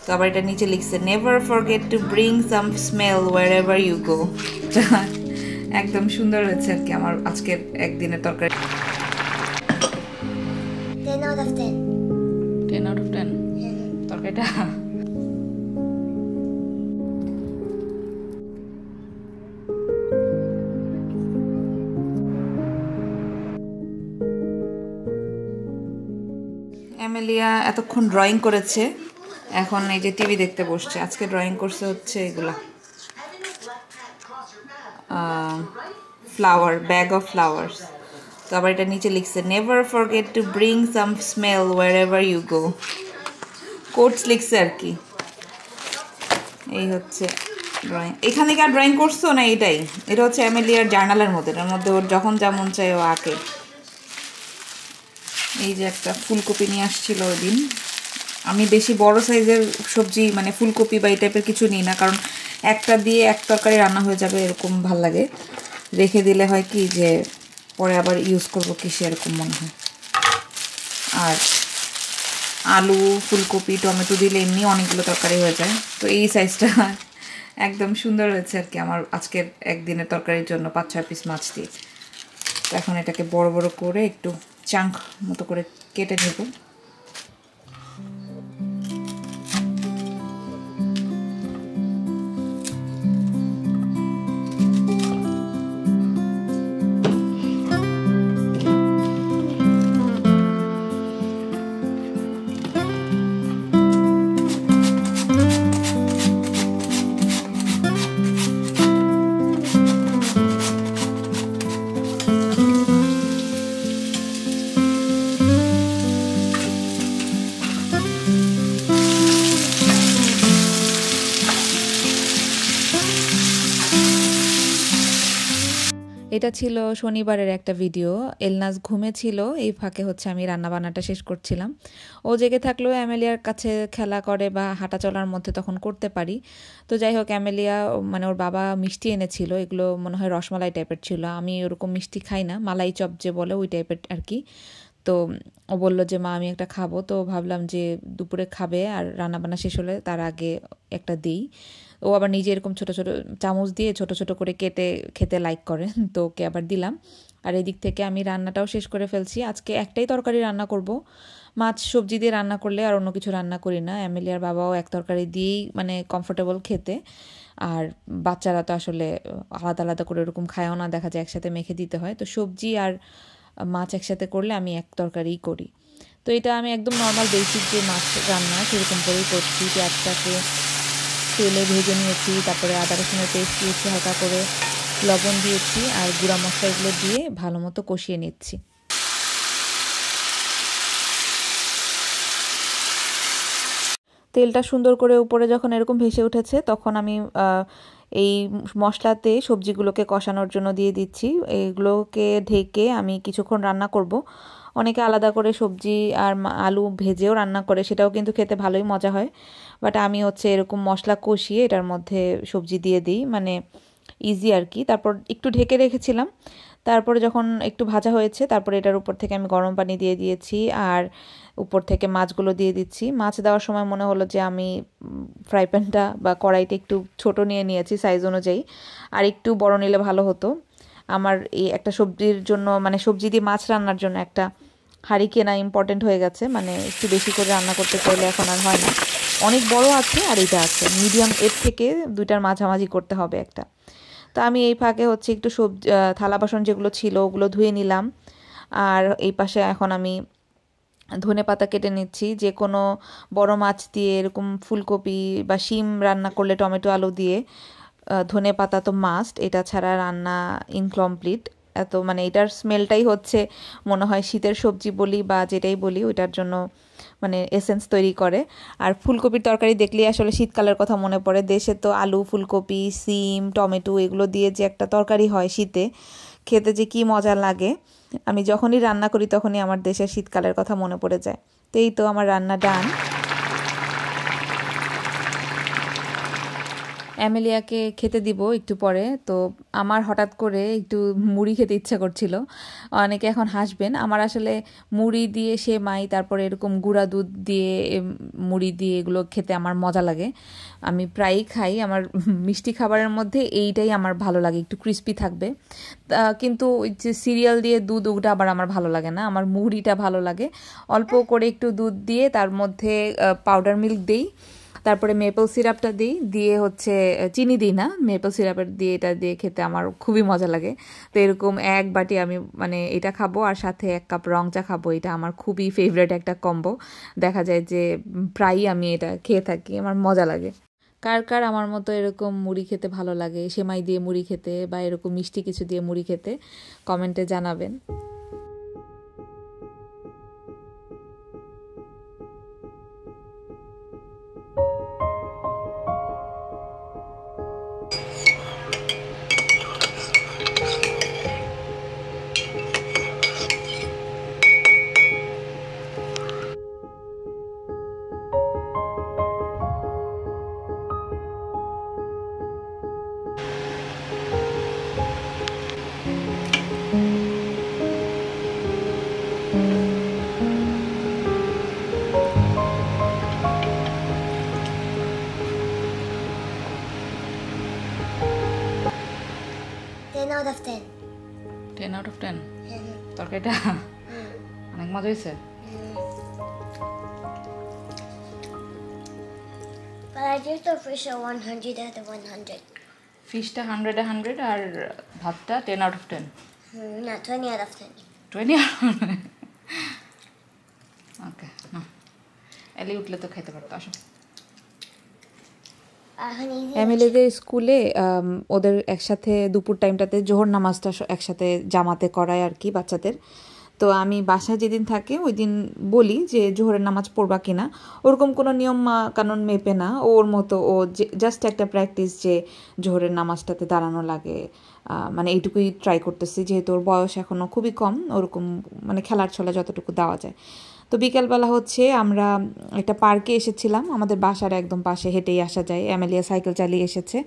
তো আবার এটা নিচে লিখছে never forget to bring some smell wherever you go. একদম সুন্দর হয়েছে আর কি আমার আজকের একদিনের তরকারি। 10 out of 10. 10 out of 10 তরকারিটা। এমেলিয়া এতক্ষণ ড্রয়িং করেছে, এখন এই যে টিভি দেখতে বসছে। আজকে ড্রয়িং করছে হচ্ছে এগুলা ফ্লাওয়ার, ব্যাগ অফ ফ্লাওয়ার্স। তো আবার এটা নিচে লিখছে never forget to bring some smell wherever you go. Quotes লিখছে আর কি। এই হচ্ছে ড্রয়িং। এখানে কি আর ড্রয়িং করছো না? এটাই, এটা হচ্ছে এমেলিয়ার জার্নালের মধ্যে, এটার মধ্যে ওর যখন যেমন চাই ও আঁকে। এই যে একটা ফুলকপি নিয়ে আসছিল ওই দিন। আমি বেশি বড় সাইজের সবজি মানে ফুলকপি বা এই টাইপের কিছু নিই না, কারণ একটা দিয়ে এক তরকারি রান্না হয়ে যাবে এরকম ভাল লাগে। রেখে দিলে হয় কি যে পরে আবার ইউজ করবো কিসে এরকম মনে হয়। আর আলু, ফুলকপি, টমেটো দিলে এমনি অনেকগুলো তরকারি হয়ে যায়। তো এই সাইজটা একদম সুন্দর হয়েছে আর কি আমার আজকের একদিনের তরকারির জন্য 5-6 পিস মাছ দিয়ে। তো এখন এটাকে বড় বড় করে একটু চাঙ্ক মতো করে কেটে নেব। এটা ছিল শনিবারের একটা ভিডিও। এলনাজ ঘুমেছিল, এই ফাঁকে হচ্ছে আমি রান্নাবান্নাটা শেষ করছিলাম। ও জেগে থাকলেও অ্যামেলিয়ার কাছে খেলা করে বা হাঁটা চলার মধ্যে তখন করতে পারি। তো যাই হোক, অ্যামেলিয়া মানে ওর বাবা মিষ্টি এনেছিল, এগুলো মনে হয় রসমালাই টাইপের ছিল। আমি ওরকম মিষ্টি খাই না, মালাই চপ যে বলে ওই টাইপের আর কি। তো ও বললো যে মা আমি একটা খাবো, তো ভাবলাম যে দুপুরে খাবে আর রান্নাবান্না শেষ হলে তার আগে একটা দিই। ও আবার নিজে এরকম ছোটো ছোটো চামচ দিয়ে ছোটো ছোটো করে কেটে খেতে লাইক করে, তো ওকে আবার দিলাম। আর এদিক থেকে আমি রান্নাটাও শেষ করে ফেলছি। আজকে একটাই তরকারি রান্না করব, মাছ সবজি দিয়ে রান্না করলে আর অন্য কিছু রান্না করি না। অ্যামেলিয়ার বাবাও এক তরকারি দিয়েই মানে কমফোর্টেবল খেতে। আর বাচ্চারা তো আসলে আলাদা আলাদা করে ওরকম খায়ও না, দেখা যায় একসাথে মেখে দিতে হয়। তো সবজি আর মাছ একসাথে করলে আমি এক তরকারিই করি। তো এটা আমি একদম নর্মাল বেসিক যে মাছ রান্না সেরকম করেই করছি। পেঁয়াজটাকে তেলে ভেজে নিয়েছি, তারপরে আদা রসুনের পেস্ট দিয়েছি, হালকা করে লবণ দিয়েছি আর গুঁড়া মশলাগুলো দিয়ে ভালো মতো কষিয়ে নিচ্ছি। তেলটা সুন্দর করে উপরে যখন এরকম ভেসে উঠেছে তখন আমি এই মশলাতে সবজিগুলোকে কষানোর জন্য দিয়ে দিচ্ছি। এগুলোকে ঢেকে আমি কিছুক্ষণ রান্না করব। অনেকে আলাদা করে সবজি আর আলু ভেজেও রান্না করে, সেটাও কিন্তু খেতে ভালোই মজা হয়। বাট আমি হচ্ছে এরকম মশলা কষিয়ে এটার মধ্যে সবজি দিয়ে দিই, মানে ইজি আর কি। তারপর একটু ঢেকে রেখেছিলাম, তারপরে যখন একটু ভাজা হয়েছে তারপরে এটার উপর থেকে আমি গরম পানি দিয়ে দিয়েছি আর উপর থেকে মাছগুলো দিয়ে দিচ্ছি। মাছ দেওয়ার সময় মনে হলো যে আমি ফ্রাই প্যানটা বা কড়াইটা একটু ছোট নিয়ে নিয়েছি সাইজ অনুযায়ী, আর একটু বড় নিলে ভালো হতো। আমার এই একটা সবজির জন্য মানে সবজি দিয়ে মাছ রান্নার জন্য একটা হাঁড়ি কেনা ইম্পর্টেন্ট হয়ে গেছে, মানে একটু বেশি করে রান্না করতে চাইলে এখন আর হয় না। অনেক বড় আছে আর এটা আছে মিডিয়াম, এর থেকে দুইটার মাঝামাঝি করতে হবে একটা। তো আমি এই ফাঁকে হচ্ছে একটু সবজি থালা বাসন যেগুলো ছিল ওগুলো ধুয়ে নিলাম। আর এই পাশে এখন আমি ধনেপাতা কেটে নিচ্ছি। যে কোনো বড় মাছ দিয়ে এরকম ফুলকপি বা শিম রান্না করলে টমেটো আলু দিয়ে ধনেপাতা তো মাস্ট, এটা ছাড়া রান্না ইনকমপ্লিট। এত মানে এটার স্মেলটাই হচ্ছে মনে হয় শীতের সবজি বলি বা যেটাই বলি ওইটার জন্য মানে এসেন্স তৈরি করে। আর ফুলকপির তরকারি দেখলেই আসলে শীতকালের কথা মনে পড়ে। দেশে তো আলু, ফুলকপি, সিম, টমেটো এগুলো দিয়ে যে একটা তরকারি হয় শীতে, খেতে যে কী মজা লাগে। আমি যখনই রান্না করি তখনই আমার দেশের শীতকালের কথা মনে পড়ে যায়। তো এই তো আমার রান্না ডান। অ্যামেলিয়াকে খেতে দিব একটু পরে। তো আমার হঠাৎ করে একটু মুড়ি খেতে ইচ্ছা করছিল। অনেকে এখন হাসবেন, আমার আসলে মুড়ি দিয়ে সেমাই তারপরে এরকম গুঁড়া দুধ দিয়ে মুড়ি দিয়ে এগুলো খেতে আমার মজা লাগে। আমি প্রায়ই খাই। আমার মিষ্টি খাবারের মধ্যে এইটাই আমার ভালো লাগে, একটু ক্রিস্পি থাকবে। কিন্তু ওই যে সিরিয়াল দিয়ে দুধ ওটা আবার আমার ভালো লাগে না, আমার মুড়িটা ভালো লাগে। অল্প করে একটু দুধ দিয়ে তার মধ্যে পাউডার মিল্ক দিই, তারপরে মেপল সিরাপটা দিই, দিয়ে হচ্ছে চিনি দিই না, মেপল সিরাপের দিয়ে এটা দিয়ে খেতে আমার খুবই মজা লাগে। তো এরকম এক বাটি আমি মানে এটা খাবো আর সাথে 1 কাপ রং চা খাবো। এটা আমার খুবই ফেভারিট একটা কম্বো। দেখা যায় যে প্রায়ই আমি এটা খেয়ে থাকি, আমার মজা লাগে। কার কার আমার মতো এরকম মুড়ি খেতে ভালো লাগে, সেমাই দিয়ে মুড়ি খেতে বা এরকম মিষ্টি কিছু দিয়ে মুড়ি খেতে, কমেন্টে জানাবেন। Out of 10. 10 out of 10 তরকারিটা অনেক মজা হয়েছে। But I give the fish a 100 out of 100. ফিশটা 100 আর ভাতটা 10 out of 10? No, 20 out of 10. 20? ওকে, না এলি উঠলে তো খাইতে পারতো। আসো। এমএলএদের স্কুলে ওদের একসাথে দুপুর টাইমটাতে জোহর নামাজটা একসাথে জামাতে করায় আর কি বাচ্চাদের। তো আমি বাসায় যেদিন থাকে ওই দিন বলি যে জোহরের নামাজ পড়বা কিনা, ওরকম কোনো নিয়ম কানুন মেপে না, ওর মতো ও জাস্ট একটা প্র্যাকটিস যে জোহরের নামাজটাতে দাঁড়ানো লাগে, মানে এইটুকুই ট্রাই করতেছি, যেহেতু ওর বয়স এখনও খুবই কম, ওরকম মানে খেলার ছলে যতটুকু দেওয়া যায়। তো বিকেলবেলা হচ্ছে আমরা একটা পার্কে এসেছিলাম, আমাদের বাসার একদম পাশে, হেঁটেই আসা যায়। অ্যামেলিয়া সাইকেল চালিয়ে এসেছে,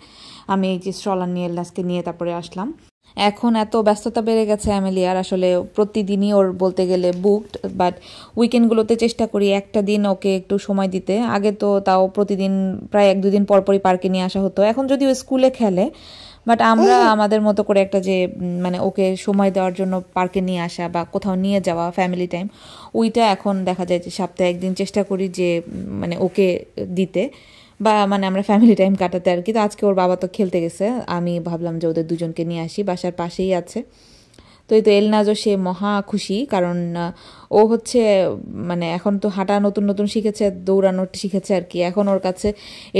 আমি এই যে স্ট্রলার নিয়ে এলনাসকে নিয়ে তারপরে আসলাম। এখন এত ব্যস্ততা বেড়ে গেছে অ্যামেলিয়ার, আসলে প্রতিদিনই ওর বলতে গেলে বুকড, বাট উইকেন্ডগুলোতে চেষ্টা করি একটা দিন ওকে একটু সময় দিতে। আগে তো তাও প্রতিদিন প্রায় 1-2 দিন পরপরই পার্কে নিয়ে আসা হতো, এখন যদিও স্কুলে খেলে, বাট আমরা আমাদের মতো করে একটা যে মানে ওকে সময় দেওয়ার জন্য পার্কে নিয়ে আসা বা কোথাও নিয়ে যাওয়া ফ্যামিলি টাইম, ওইটা এখন দেখা যায় যে সপ্তাহে 1 দিন চেষ্টা করি যে মানে ওকে দিতে, বা মানে আমরা ফ্যামিলি টাইম কাটাতে আর কি। তো আজকে ওর বাবা তো খেলতে গেছে, আমি ভাবলাম যে ওদের দুজনকে নিয়ে আসি, বাসার পাশেই আছে। তো এই তো এলনাজও সে মহা খুশি, কারণ ও হচ্ছে মানে এখন তো হাঁটা নতুন নতুন শিখেছে, দৌড়ানো শিখেছে আর কি। এখন ওর কাছে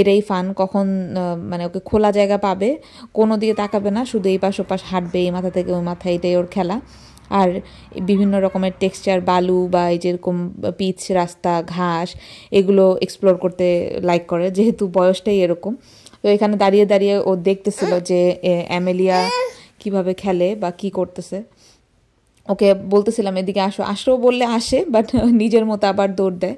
এটাই ফান, কখন মানে ওকে খোলা জায়গা পাবে, কোনো দিকে তাকাবে না, শুধু এই পাশ ওপাশ হাঁটবে, এই মাথা থেকে ওই মাথা, এটাই ওর খেলা। আর বিভিন্ন রকমের টেক্সচার, বালু বা এই যেরকম পিচ রাস্তা, ঘাস, এগুলো এক্সপ্লোর করতে লাইক করে, যেহেতু বয়সটাই এরকম। তো এখানে দাঁড়িয়ে দাঁড়িয়ে ও দেখতেছিল যে অ্যামেলিয়া কিভাবে খেলে বা কি করতেছে। ওকে বলতেছিলাম এদিকে আসো, আসো বললে আসে, বাট নিজের মতো আবার দৌড় দেয়।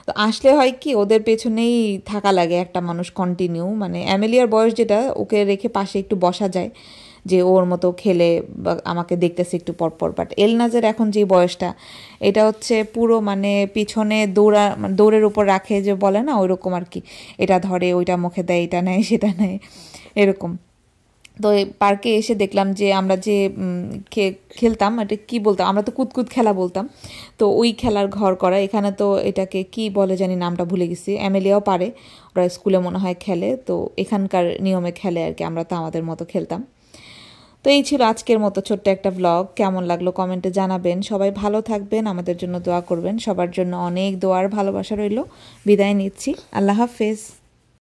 তো আসলে হয় কি, ওদের পেছনেই থাকা লাগে একটা মানুষ কন্টিনিউ। মানে অ্যামেলিয়ার বয়স যেটা, ওকে রেখে পাশে একটু বসা যায় যে ওর মতো খেলে বা আমাকে দেখতেছে একটু পরপর। বাট এলনাজের এখন যে বয়সটা, এটা হচ্ছে পুরো মানে পিছনে দৌড়ের উপর রাখে যে বলে না, ওই রকম আর কি। এটা ধরে, ওইটা মুখে দেয়, এটা নেয়, সেটা নেয়, এরকম। তো পার্কে এসে দেখলাম যে আমরা যে খেলতাম, এটা কি বলতাম আমরা, তো কুতকুত খেলা বলতাম, তো ওই খেলার ঘর করা। এখানে তো এটাকে কি বলে জানি, নামটা ভুলে গেছি। অ্যামেলিয়াও পারে, ওরা স্কুলে মনে হয় খেলে, তো এখানকার নিয়মে খেলে আর কি, আমরা তো আমাদের মতো খেলতাম। তো এই ছিল আজকের মতো ছোট্ট একটা ভ্লগ। কেমন লাগলো কমেন্টে জানাবেন। সবাই ভালো থাকবেন, আমাদের জন্য দোয়া করবেন। সবার জন্য অনেক দোয়ার ভালোবাসা রইল। বিদায় নিচ্ছি, আল্লাহ হাফেজ।